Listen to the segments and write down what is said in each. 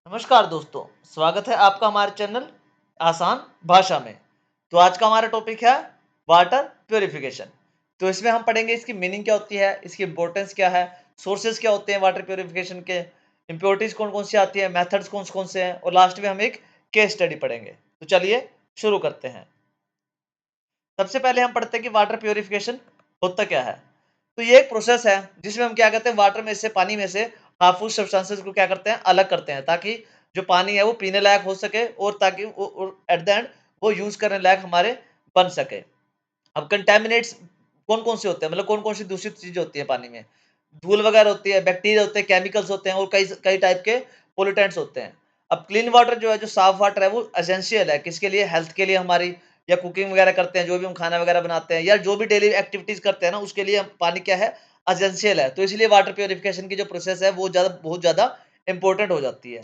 नमस्कार दोस्तों, स्वागत है आपका हमारे चैनल आसान भाषा में। तो आज का हमारा टॉपिक है वाटर प्यूरिफिकेशन। तो इसमें हम पढ़ेंगे इसकी मीनिंग क्या होती है, इसकी इंपॉर्टेंस क्या है, सोर्सेज क्या होते हैं वाटर प्यूरिफिकेशन के, इम्प्योरिटीज कौन कौन सी आती है, मेथड्स कौन कौन से हैं और लास्ट में हम एक केस स्टडी पढ़ेंगे। तो चलिए शुरू करते हैं। सबसे पहले हम पढ़ते हैं कि वाटर प्यूरिफिकेशन होता क्या है। तो ये एक प्रोसेस है जिसमें हम क्या करते हैं, वाटर में से, पानी में से हार्मफुल सब्सटेंसेस को क्या करते हैं, अलग करते हैं, ताकि जो पानी है वो पीने लायक हो सके और ताकि वो एट द एंड वो यूज करने लायक हमारे बन सके। अब कंटेमिनेट्स कौन कौन से होते हैं, मतलब कौन कौन सी दूषित चीजें होती है पानी में। धूल वगैरह होती है, बैक्टीरिया होते हैं, केमिकल्स होते हैं और कई कई टाइप के पोल्यूटेंट्स होते हैं। अब क्लीन वाटर जो है, जो साफ वाटर है, वो एसेंशियल है किसके लिए, हेल्थ के लिए हमारी, या कुकिंग वगैरह करते हैं, जो भी हम खाना वगैरह बनाते हैं या जो भी डेली एक्टिविटीज करते हैं ना, उसके लिए पानी क्या है, एसेंशियल है। तो इसलिए वाटर प्योरिफिकेशन की जो प्रोसेस है वो बहुत ज्यादा इंपॉर्टेंट हो जाती है।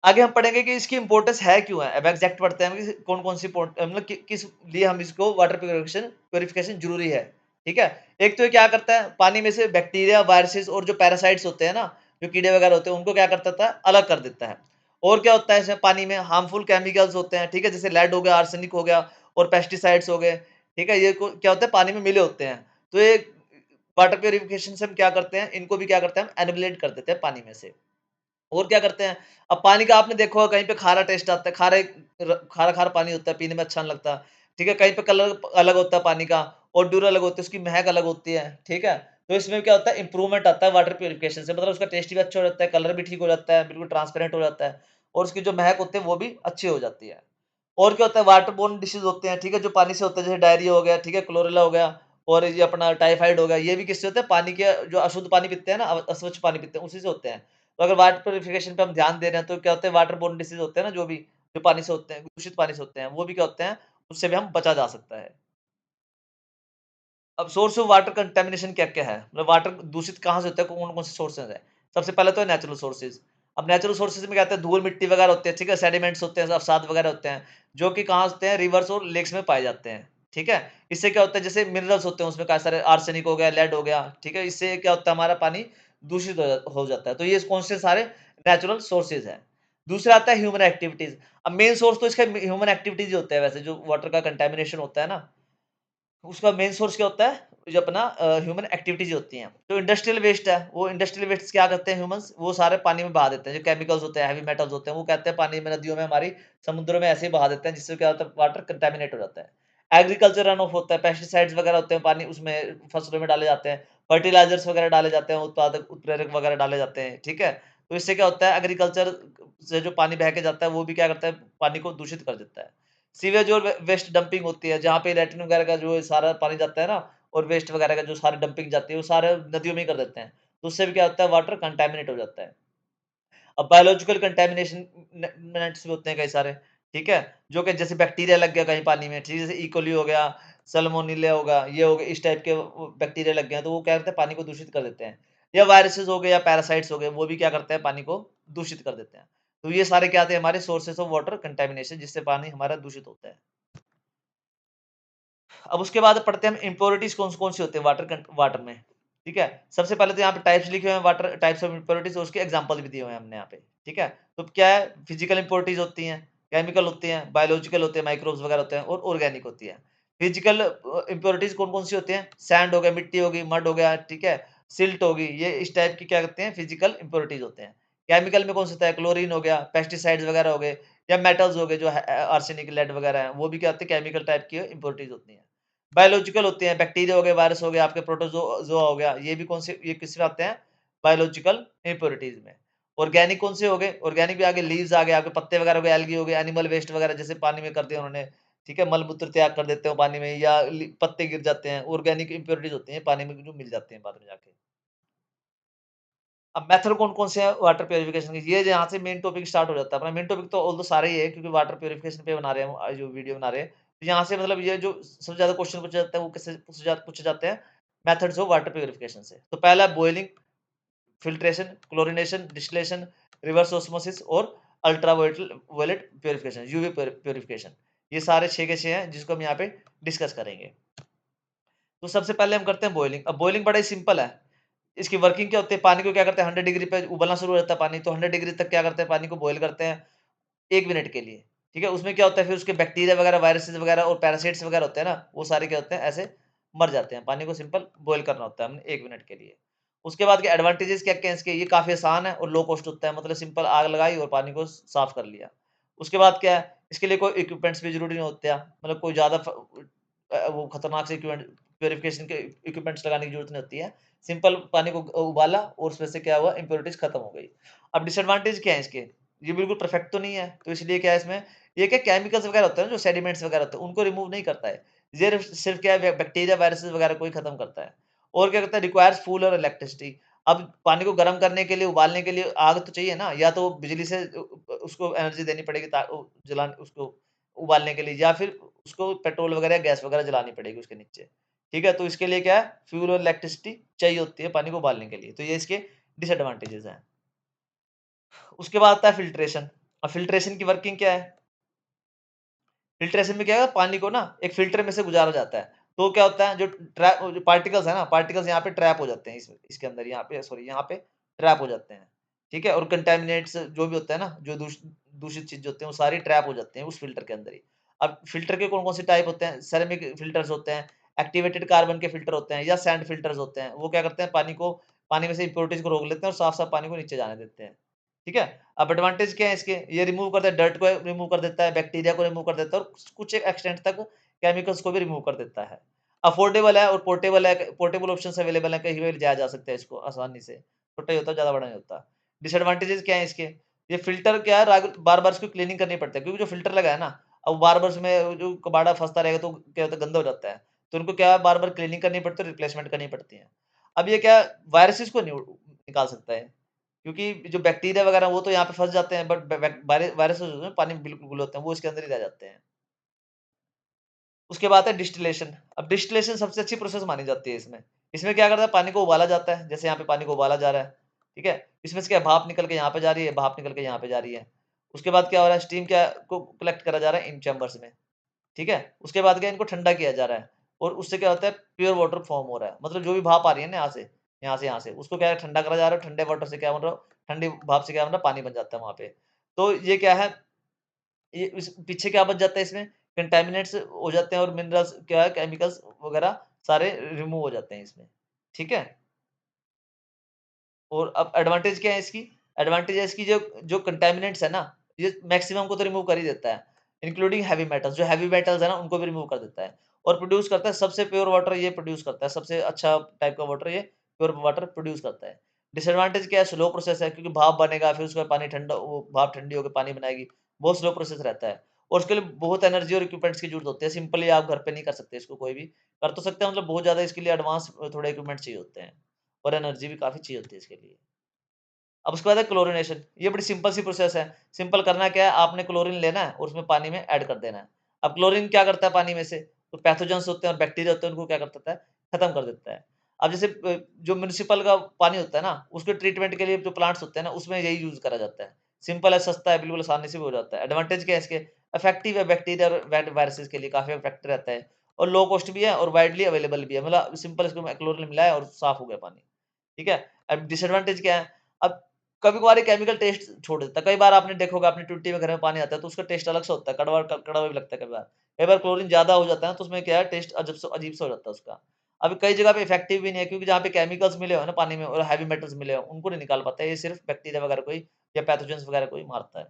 आगे हम पढ़ेंगे कि इसकी इंपॉर्टेंस है क्यों है। अब एग्जैक्ट पढ़ते हैं कि कौन कौन सी मतलब किस लिए हम इसको वाटर प्योरिफिकेशन प्योरिफिकेशन जरूरी है। ठीक है। एक तो ये क्या करता है, पानी में से बैक्टीरिया, वायरसेस और जो पैरासाइट्स होते हैं ना, जो कीड़े वगैरह होते हैं, उनको क्या करता था, अलग कर देता है। और क्या होता है, इसमें पानी में हार्मफुल केमिकल्स होते हैं, ठीक है, जैसे लेड हो गया, आर्सेनिक हो गया और पेस्टिसाइड्स हो गए। ठीक है, ये क्या होता है, पानी में मिले होते हैं। तो ये वाटर प्योरिफिकेशन से हम क्या करते हैं, इनको भी क्या करते हैं, हम एनिमिलेट कर देते हैं पानी में से। और क्या करते हैं, अब पानी का आपने देखा होगा कहीं पे खारा टेस्ट आता है, खारा-खारा पानी होता है, पीने में अच्छा नहीं लगता। ठीक है, कहीं पे कलर अलग होता है पानी का, ओडोर अलग होती है, उसकी महक अलग होती है, ठीक है? तो इसमें क्या होता है, इंप्रूवमेंट आता है वाटर प्यूरिफिकेशन से, मतलब उसका टेस्ट भी अच्छा हो जाता है, कलर भी ठीक हो जाता है, बिल्कुल ट्रांसपेरेंट हो जाता है और उसकी जो महक होती है वो भी अच्छी हो जाती है। और क्या होता है, वाटर बोर्न डिसीज़ होते हैं, ठीक है, जो पानी से होता है, जैसे डायरिया हो गया, ठीक है, क्लोरेला हो गया और ये अपना टाइफाइड हो गया, ये भी किससे होता है, पानी के जो अशुद्ध पानी पीते हैं ना, अस्वच्छ पानी पीते हैं, उसी से होते हैं। तो अगर वाटर प्यूरिफिकेशन पे हम ध्यान दे रहे हैं, तो क्या होता है, वाटर बोर्न डिसीज़ होते हैं ना, जो भी, जो पानी से होते हैं, दूषित पानी से होते हैं, वो भी क्या होते हैं, उससे भी हम बचा जा सकता है। अब सोर्स ऑफ वाटर कंटामिनेशन क्या-क्या है? मतलब वाटर दूषित कहाँ से होता है? कौन-कौन से सोर्सेज़ हैं? सबसे पहले तो है नेचुरल सोर्सेज़। अब नेचुरल सोर्सेज़ में क्या होता है? धूल, मिट्टी वगैरह होती है, ठीक है? सेडिमेंट्स होते हैं, अवसाद वगैरह होते हैं, जो कि कहाँ होते हैं? रिवर्स और लेक्स में पाए जाते हैं, ठीक है? इससे क्या होता है? जैसे मिनरल्स होते हैं, उसमें काफ़ी सारे आर्सेनिक हो गया, लेड हो गया, ठीक है? इससे क्या होता है? हमारा पानी दूषित हो जाता है। तो ये कौन से सारे नेचुरल सोर्सेज़ हैं। दूसरा आता है ह्यूमन एक्टिविटीज़। अब मेन सोर्स तो इसका ह्यूमन एक्टिविटीज़ ही होता है वैसे, जो वाटर का कंटामिनेशन होता है ना, उसका मेन सोर्स क्या होता है? जो अपना ह्यूमन एक्टिविटीज़ होती हैं। तो इंडस्ट्रियल वेस्ट है, वो इंडस्ट्रियल वेस्ट क्या करते हैं ह्यूमन्स, वो सारे पानी में बहा देते हैं। जो केमिकल्स होते हैं, हेवी मेटल्स होते हैं, वो कहते हैं पानी में, नदियों में, हमारी समुद्रों में ऐसे ही बहा देते हैं, जिससे क्या होता है, वाटर कंटामिनेट हो जाता है। एग्रीकल्चर रन ऑफ होता है, पेस्टिसाइड्स वगैरह होते हैं, पानी उसमें फसलों में डाले जाते हैं, फर्टिलाइज़र्स वगैरह डाले जाते हैं, उत्पादक उत्प्रेरक वगैरह डाले जाते हैं, ठीक है? तो इससे क्या होता है, एग्रीकल्चर से जो पानी बह के जाता है, वो भी क्या करता है, पानी को दूषित कर देता है। सीवेज और वेस्ट डंपिंग होती है, जहाँ पे लैट्रिन वगैरह का जो सारा पानी जाता है ना, और वेस्ट वगैरह का जो सारी डंपिंग जाती है, वो सारे नदियों में ही कर देते हैं। तो उससे भी क्या होता है, वाटर कंटामिनेट हो जाता है। अब बायोलॉजिकल कंटामिनेशन मिनट्स भी होते हैं कई सारे, ठीक है? जो कि जैसे बैक्टीरिया लग गया कहीं पानी में, ठीक है? जैसे ई कोली हो गया, सल्मोनेला होगा, ये हो गया, इस टाइप के वो बैक्टीरिया लग गए हैं, तो वो क्या करते हैं, पानी को दूषित कर देते हैं। या वायरसेस हो गए या पैरासाइट्स हो गए, वो भी क्या करते हैं, पानी को दूषित कर देते हैं। तो ये सारे क्या थे, हमारे सोर्सेस ऑफ वाटर कंटामिनेशन, जिससे पानी हमारा दूषित होता है। अब उसके बाद पढ़ते हैं हम, इम्प्योरिटीज़ कौन-कौन सी होती है वाटर में, ठीक है? सबसे पहले तो यहाँ पे टाइप्स लिखे हुए हैं, वाटर टाइप्स ऑफ इम्प्योरिटीज़, और उसके एग्ज़ाम्पल भी दिए हुए हैं हमने यहाँ पे, ठीक है? तो क्या है, फिजिकल इम्प्योरिटीज़ होती हैं, केमिकल होती हैं, बायोलॉजिकल होते हैं, माइक्रोब्स वगैरह होते हैं और ऑर्गेनिक होती है। फिजिकल इम्प्योरिटीज़ कौन-कौन सी होती हैं? सैंड हो गया, मिट्टी होगी, मड हो गया, ठीक है? सिल्ट होगी, ये इस टाइप की क्या करते हैं, फिजिकल इम्प्योरिटीज़ होते हैं। केमिकल में कौन सा होता है? क्लोरीन हो गया, पेस्टिसाइड्स वगैरह हो गए, या मेटल्स हो गए, जो है आर्सेनिक, लेड वगैरह हैं, वो भी क्या होते हैं, केमिकल टाइप की इम्प्योरिटीज़ होती हैं। बायोलॉजिकल होते हैं, बैक्टीरिया हो गए, वायरस हो गए, आपके प्रोटोज़ोआ हो गया, ये भी कौन से, ये किसमें आते हैं? बायोलॉजिकल इम्प्योरिटीज़ में। ऑर्गेनिक कौन से हो गए? ऑर्गेनिक भी आगे लीव्स आ गए, आपके पत्ते वगैरह हो गए, एल्गी हो गए, एनिमल वेस्ट वगैरह जैसे पानी में कर दिया उन्होंने, ठीक है? मल-मूत्र त्याग कर देते हो पानी में, या पत्ते गिर जाते हैं, ऑर्गेनिक इम्प्योरिटीज़ होती हैं, पानी में जो मिल जाते हैं बाद में जाके। अब मेथड कौन-कौन से हैं वाटर प्यूरिफिकेशन के? ये यहाँ से मेन टॉपिक स्टार्ट हो जाता है। अपना मेन टॉपिक तो ऑल्दो सारे ही है, क्योंकि वाटर प्यूरिफिकेशन पे बना रहे हैं हम, जो वीडियो बना रहे हैं। तो यहाँ से मतलब ये जो सबसे ज़्यादा क्वेश्चन पूछे जाते हैं, वो किससे पूछे जाते हैं? मेथड्स ऑफ वाटर प्यूरिफिकेशन से। तो पहला है boiling, filtration, chlorination, distillation, reverse osmosis और ultraviolet violet purification, UV purification. ये सारे 6 के 6 हैं, जिसको हम यहाँ पे डिस्कस करेंगे। तो सबसे पहले हम करते हैं बॉइलिंग। अब बॉइलिंग बड़ा ही सिंपल है। इसकी वर्किंग क्या होती है, पानी को क्या करते हैं 100 डिग्री पे उबलना शुरू हो जाता है पानी, तो 100 डिग्री तक क्या करते हैं, पानी को बॉयल करते हैं 1 मिनट के लिए, ठीक है? उसमें क्या होता है फिर उसके बैक्टीरिया वगैरह, वायरसेस वगैरह और पैरासाइट्स वगैरह होते हैं ना, वो सारे क्या होते हैं ऐसे मर जाते हैं। पानी को सिंपल बॉयल करना होता है हमने 1 मिनट के लिए। उसके बाद के एडवांटेजेस क्या-क्या हैं इसके, ये काफ़ी आसान है और लो कॉस्ट होता है, मतलब सिंपल आग लगाई और पानी को साफ कर लिया। उसके बाद क्या है, इसके लिए कोई इक्विपमेंट्स भी ज़रूरी नहीं होते हैं, मतलब कोई ज़्यादा वो खतरनाक से इक्विपमेंट प्यूरिफिकेशन के इक्विपमेंट्स लगाने की ज़रूरत नहीं होती है। सिंपल पानी को उबाला और उसमें से क्या हुआ, इम्प्योरिटीज़ खत्म हो गई। अब डिसएडवांटेज क्या है इसके? ये बिल्कुल परफेक्ट तो नहीं है, तो इसलिए क्या है इसमें, ये क्या केमिकल्स वगैरह होते हैं ना, जो सेडिमेंट्स वगैरह होते हैं, उनको रिमूव नहीं करता है। ये सिर्फ क्या है, बैक्टीरिया, वायरसेस वगैरह को ही खत्म करता है। और क्या करता है, रिक्वायर्स फूल और इलेक्ट्रिसिटी। अब पानी को गर्म करने के लिए, उबालने के लिए आग तो चाहिए ना, या तो बिजली से उसको एनर्जी देनी पड़ेगी जलाने उसको उबालने के लिए, या फिर उसको पेट्रोल वगैरह, गैस वगैरह जलानी पड़ेगी उसके नीचे। ठीक है? तो इसके लिए क्या है, फ्यूल और इलेक्ट्रिसिटी चाहिए होती है पानी को उबालने के लिए। तो ये इसके डिसएडवांटेजेस हैं। उसके बाद आता है फ़िल्ट्रेशन। अब फ़िल्ट्रेशन की वर्किंग क्या है? फ़िल्ट्रेशन में क्या है, पानी को ना एक फ़िल्टर में से गुज़ारा जाता है। तो क्या होता है, जो पार्टिकल्स है ना, पार्टिकल्स यहाँ पे ट्रैप हो जाते हैं, इसके अंदर, यहाँ पे सॉरी, यहाँ पे ट्रैप हो जाते हैं। ठीक है? और कंटामिनेट्स जो भी होता है ना, जो दूषित चीज़ होते हैं, वो सारी ट्रैप हो जाते हैं उस फ़िल्टर के अंदर ही। अब फ़िल्टर के कौन-कौन से टाइप होते हैं? सेरेमिक फ़िल्टर्स होते हैं, एक्टिवेटेड कार्बन के फ़िल्टर होते हैं, या सैंड फ़िल्टर्स होते हैं। वो क्या करते हैं, पानी में से इम्प्योरिटीज़ को रोक लेते हैं और साफ-साफ पानी को नीचे जाने देते हैं। ठीक है? अब एडवांटेज क्या है इसके? ये रिमूव करता है, डर्ट को रिमूव कर देता है, बैक्टीरिया को रिमूव कर देता है और कुछ एक एक्सटेंट तक केमिकल्स को भी रिमूव कर देता है। अफोर्डेबल है और पोर्टेबल है, पोर्टेबल ऑप्शंस अवेलेबल है, कहीं भी ले जाया जा सकता है इसको आसानी से। छोटा ही होता है, ज़्यादा बड़ा नहीं होता। डिसएडवांटेजेस क्या है इसके? ये फ़िल्टर क्या है, बार-बार इसको क्लीनिंग करनी पड़ती है, क्योंकि जो फ़िल्टर लगा है ना, अब बार-बार उसमें जो कबाड़ा फँसता रहेगा तो क्या होता है, गंदा हो जाता है। तो उनको क्या है, बार-बार क्लीनिंग करनी पड़ती है, रिप्लेसमेंट करनी पड़ती है। अब ये क्या वायरसेस को नहीं निकाल सकता है। क्योंकि जो बैक्टीरिया वगैरह वो तो यहाँ पे फँस जाते हैं, बट वायरसेस होते हैं, पानी में बिल्कुल घुले होते हैं, वो इसके अंदर ही रह जाते हैं। उसके बाद है डिस्टिलेशन। अब डिस्टिलेशन सबसे अच्छी प्रोसेस मानी जाती है इसमें। इसमें क्या करता है, पानी को उबाला जाता है, जैसे यहाँ पे पानी को उबाला जा रहा है, ठीक है? इसमें से क्या भाप निकल के यहाँ पे जा रही है, भाप निकल के यहाँ पे जा रही है। उसके बाद क्या हो रहा है, स्टीम क्या को कलेक्ट करा जा रहा है इन चैम्बर्स में, ठीक है? उसके बाद क्या, इनको ठंडा किया जा रहा है और उससे क्या होता है, प्योर वाटर फॉर्म हो रहा है। मतलब जो भी भाप आ रही है ना यहाँ से, उसको क्या है, ठंडा करा जा रहा है, ठंडे वाटर से क्या बन रहा है, ठंडी भाप से क्या बन रहा है, पानी बन जाता है वहाँ पे। तो ये क्या है, ये इस पीछे क्या बच जाता है इसमें, कंटामिनेट्स हो जाते हैं और मिनरल्स क्या है, केमिकल्स वगैरह सारे रिमूव हो जाते हैं इसमें, ठीक है? और अब एडवांटेज क्या है इसकी? एडवांटेज है इसकी, जो जो कंटामिनेंट्स है ना, ये मैक्सिमम को तो रिमूव कर ही देता है, इंक्लूडिंग हेवी मेटल्स। जो हेवी मेटल्स है ना, उनको भी रिमूव कर देता है और प्रोड्यूस करता है सबसे प्योर वाटर, ये प्रोड्यूस करता है, सबसे अच्छा टाइप का वाटर, ये प्योर वाटर प्रोड्यूस करता है। डिसएडवांटेज क्या है? स्लो प्रोसेस है, क्योंकि भाप बनेगा, फिर उसके बाद पानी ठंडा, वो भाप ठंडी होकर पानी बनाएगी, बहुत स्लो प्रोसेस रहता है और उसके लिए बहुत एनर्जी और इक्विपमेंट्स की जरूरत होती है। सिंपली आप घर पे नहीं कर सकते इसको, कोई भी कर तो सकते हैं, मतलब बहुत ज्यादा इसके लिए एडवांस थोड़े इक्विपमेंट चाहिए होते हैं और एनर्जी भी काफी चाहिए होती है इसके लिए। अब उसके बाद है क्लोरीनेशन। ये बड़ी सिंपल सी प्रोसेस है। सिंपल करना क्या है, आपने क्लोरीन लेना है और उसमें पानी में ऐड कर देना है। अब क्लोरीन क्या करता है पानी में से? तो पैथोजेंस होते हैं और बैक्टीरिया होते हैं, उनको क्या कर देता है? खत्म कर देता है। अब जैसे जो म्युनिसिपल का पानी होता है ना, उसके ट्रीटमेंट के लिए जो प्लांट्स होते हैं ना, उसमें यही यूज़ करा जाता है। सिंपल है, सस्ता है, बिल्कुल आसानी से भी हो जाता है। एडवांटेज क्या है इसके? इफेक्टिव है, बैक्टीरिया और वायरसेस के लिए काफ़ी इफेक्टिव रहता है और लो कॉस्ट भी है और वाइडली अवेलेबल भी है। मतलब सिंपल, इसको क्लोरीन मिलाया और साफ हो गया पानी। ठीक है? अब डिसएडवांटेज क्या है? अब कभी-कभार ये केमिकल टेस्ट छोड़ देता है। कई बार आपने देखा होगा, अपनी टुट्टी में घर में पानी आता है, तो उसका टेस्ट अलग सा होता है, कड़वा भी लगता है कई बार। कई बार क्लोरीन ज़्यादा हो जाता है ना, तो उसमें क्या है, टेस्ट अजीब-सा हो जाता है उसका। अभी कई जगह पे इफेक्टिव भी नहीं है, क्योंकि जहाँ पे केमिकल्स मिले हुए हैं ना पानी में और हेवी मेटल्स मिले हुए हैं, उनको नहीं निकाल पाता है। ये सिर्फ बैक्टीरिया वगैरह को ही या पैथोजेन्स वगैरह को ही मारता है।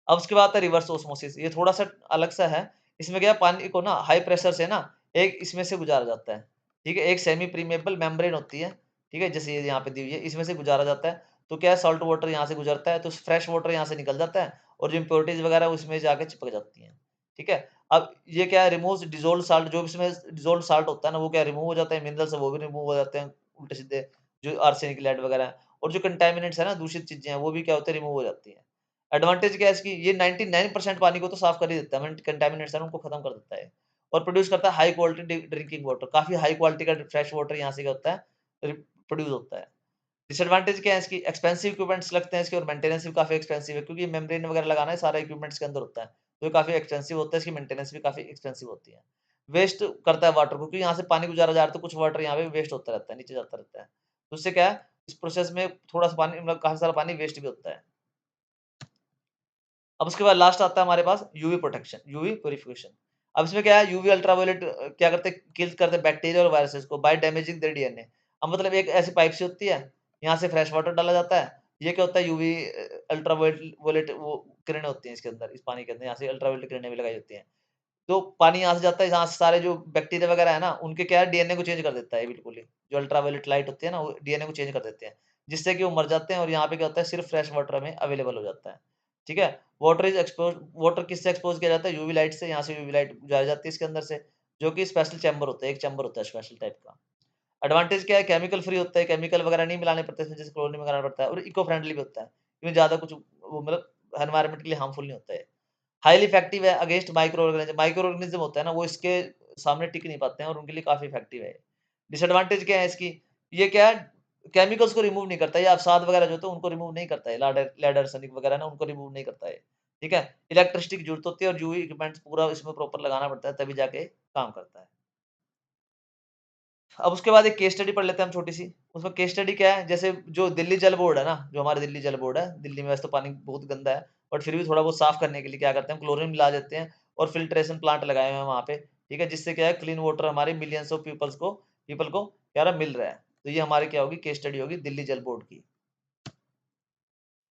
अब उसके बाद आता है रिवर्स ऑस्मोसिस। ये थोड़ा-सा अलग-सा है। इसमें क्या है, पानी को ना हाई प्रेशर से ना एक इसमें से गुजारा जाता है। ठीक है? एक सेमी परमेबल मेम्ब्रेन होती है। ठीक है? जैसे ये यहाँ पे दी हुई है, इसमें से गुजारा जाता है। तो क्या है, सॉल्ट वाटर यहाँ से गुजरता है, तो फ्रेश वाटर यहाँ से निकल जाता है और जो इम्प्योरिटीज़ वगैरह उसमें जाके चिपक जाती हैं। ठीक है? अब ये क्या है, रिमूव्स डिसॉल्व्ड साल्ट, जो भी इसमें डिसॉल्व्ड साल्ट होता है ना, वो क्या रिमूव हो जाता है, मिनरल्स है वो भी रिमूव हो जाते हैं उल्टे-सीधे, जो आर्सेनिक, लेड वगैरह है, और जो कंटामिनेंट्स है ना, दूषित चीज़ें हैं, वो भी क्या होते हैं, रिमूव हो जाती हैं। एडवांटेज क्या है इसकी, ये 99% पानी को तो साफ कर ही देता है, कंटामिनेट्स है ना, उनको खत्म कर देता है और प्रोड्यूस करता है हाई क्वालिटी ड्रिंकिंग वाटर। काफ़ी हाई क्वालिटी का फ्रेश वाटर यहाँ से क्या होता है, प्रोड्यूस होता है। डिसएडवांटेज क्या है इसकी, एक्सपेंसिव इक्विपमेंट्स लगते हैं इसके और मेंटेनेंस भी काफ़ी एक्सपेंसिव है, क्योंकि मेम्ब्रेन वगैरह लगाना है, सारा इक्विपमेंट्स के अंदर होता है, तो ये काफ़ी एक्सपेंसिव होता है, इसकी मेंटेनेंस भी काफ़ी एक्सपेंसिव होती है। वेस्ट करता है वाटर को, क्योंकि यहाँ से पानी गुजारा जा रहा है तो कुछ वाटर यहाँ पे वेस्ट होता रहता है, नीचे जाता रहता है। तो उससे क्या है, इस प्रोसेस में थोड़ा-सा पानी मतलब काफ़ी सारा पानी वेस्ट भी होता है। अब उसके बाद लास्ट आता है हमारे पास यूवी प्रोटेक्शन, यूवी प्यूरिफिकेशन। अब इसमें क्या है, यूवी अल्ट्रावायलेट क्या करते हैं, किल करते हैं बैक्टीरिया और वायरसेस को बाय डैमेजिंग देयर डीएनए। अब मतलब एक ऐसी पाइप सी होती है, यहाँ से फ्रेश वाटर डाला जाता है। ये क्या होता है, यूवी अल्ट्रावायलेट वोलेट वो किरणें होती हैं इसके अंदर, इस पानी के अंदर, यहाँ से अल्ट्रावायलेट किरणें भी लगाई होती हैं। तो पानी यहाँ से जाता है, यहाँ से सारे जो बैक्टीरिया वगैरह है ना, उनके क्या है, डीएनए को चेंज कर देता है बिल्कुल ही। जो अल्ट्रावायलेट लाइट होती है ना, वो डीएनए को चेंज कर देते हैं, जिससे कि वो मर जाते हैं और यहाँ पे क्या होता है, सिर्फ फ्रेश वाटर हमें अवेलेबल हो जाता है। ठीक है? वाटर इज़ एक्सपोज़, वाटर किससे एक्सपोज़ किया जाता है? यूवी लाइट से, यहाँ से यूवी लाइट गुजारी जाती है इसके अंदर से, जो कि स्पेशल चैम्बर होता है, एक चैम्बर होता है स्पेशल टाइप का। एडवांटेज क्या है, केमिकल फ्री होता है, केमिकल वगैरह नहीं मिलाने पड़ते इसमें, जैसे क्लोरीन वगैरह पड़ता है, और इको फ्रेंडली भी होता है। इसमें ज़्यादा कुछ वो मतलब एनवायरनमेंट के लिए हार्मफुल नहीं होता है। हाइली इफेक्टिव है against micro organism, micro organism होता है ना, वो इसके सामने टिक नहीं पाते हैं और उनके लिए काफ़ी इफेक्टिव है। डिसएडवांटेज क्या है इसकी? ये क्या है, केमिकल्स को रिमूव नहीं करता है, ये अवसाद वगैरह जो होते हैं उनको रिमूव नहीं करता है, लेड आर्सेनिक वगैरह ना, उनको रिमूव नहीं करता है। ठीक है? इलेक्ट्रिसिटी की ज़रूरत होती है और यूवी इक्विपमेंट्स पूरा इसमें प्रॉपर लगाना पड़ता है, तभी जाके काम करता है। अब उसके बाद एक केस स्टडी पढ़ लेते हैं हम छोटी-सी। उसमें केस स्टडी क्या है, जैसे जो दिल्ली जल बोर्ड है ना, जो हमारे दिल्ली जल बोर्ड है, दिल्ली में वैसे तो पानी बहुत गंदा है, बट फिर भी थोड़ा बहुत साफ करने के लिए क्या करते हैं, क्लोरीन मिला देते हैं और फ़िल्ट्रेशन प्लांट लगाए हुए हैं वहाँ पे, ठीक है? जिससे क्या है, क्लीन वाटर हमारे मिलियंस ऑफ पीपल को क्या है, मिल रहा है। तो ये हमारी क्या होगी, केस स्टडी होगी दिल्ली जल बोर्ड की।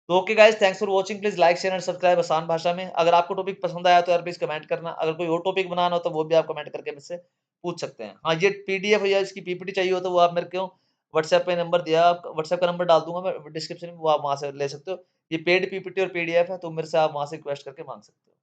तो okay guys, thanks for watching, please like, share and subscribe आसान भाषा में। अगर आपको टॉपिक पसंद आया तो यार प्लीज़ कमेंट करना। अगर कोई और टॉपिक बनाना हो तो वो भी आप कमेंट करके मुझसे पूछ सकते हैं। हाँ, ये पीडीएफ या इसकी पीपीटी चाहिए हो तो वो आप मेरे को व्हाट्सएप पे नंबर दिया, आप व्हाट्सएप का नंबर डाल दूँगा मैं डिस्क्रिप्शन में, वो आप वहाँ से ले सकते हो। ये पेड पीपीटी और पीडीएफ है, तो मेरे से आप वहाँ से रिक्वेस्ट करके माँग सकते हो।